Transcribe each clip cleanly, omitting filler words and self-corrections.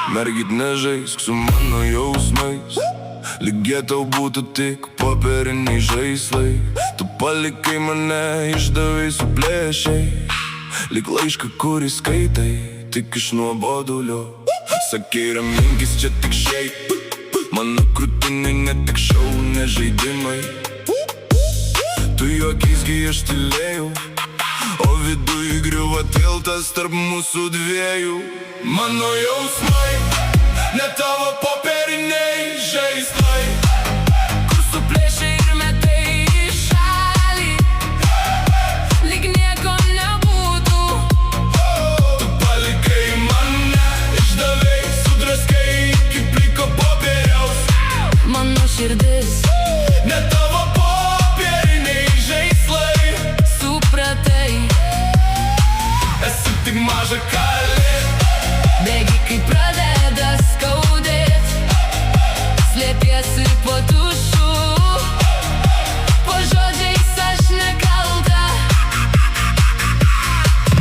Mergit nežaisk su mano jausmais, lyg jie tau būtų tik popieriniai žaislai. Tu palikai mane, išdavei, suplėšiai, lyg laišką, kurį skaitai tik iš nuobodulio. Sakei, raminkis, čia tik šiaip, mano krūtinė ne tik šou, ne žaidimai. Tu juokisgi, aš tylėjau, o viduj griuvo tiltas tarp mūsų dviejų. Mano jausmai, ne tavo popieriniai žaislai, kur suplėšei ir metai į šalį, lyg nieko nebūtų. Tu palikai mane, išdavei, sudraskai iki pliko popieriaus. Mano širdis, ne tavo popieriniai žaislai, supratai, esi tik maža kalė. bėgi, kai pradeda skaudėt, slėpiesi po tušu, po žodžiais aš nekalta.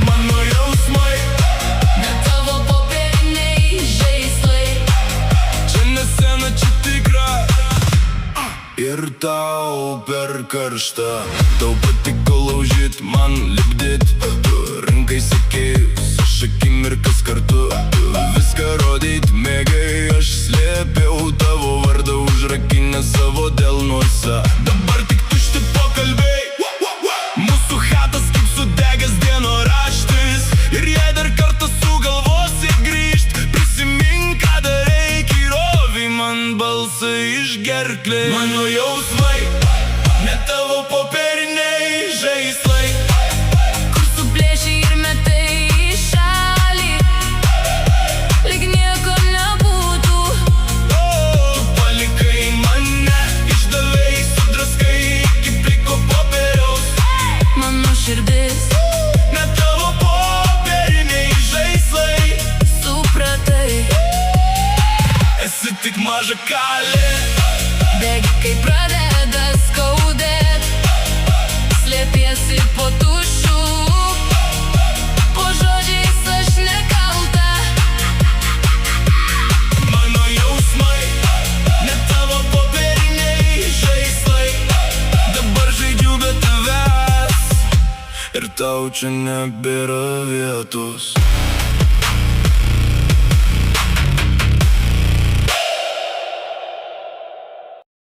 Mano jausmai, Ne tavo popieriniai žaislai, čia ne scena, čia tikra. Ir tau per karšta, tau patiko laužyt, man lipdyt. Tu rinkai sekėjus, aš akimirkas kartu, viską rodyt mėgai. Aš slėpiau tavo vardą užrakinę savo delnuose. Dabar tik tušti pokalbiai, mūsų chatas kaip sudegęs dienoraštis. Ir jei dar kartą sugalvosi grįžt, prisimink, ką darei, kai rovei man balsą iš gerklės. Mano jausmai, ne tavo popieriniai žaislai, kur suplėšei ir metai į šalį, lyg nieko nebūtų. tu palikai mane, išdavei, sudraskai iki pliko popieriaus. Mano širdis, Ne tavo popieriniai žaislai, supratai, esi tik maža kalė. bėgi, kai pradeda skaudėt, slėpiesi po tušu, po žodžiais aš nekalta. Mano jausmai, ne tavo popieriniai žaislai, dabar žaidžiu be tavęs, ir tau čia nebėra vietos.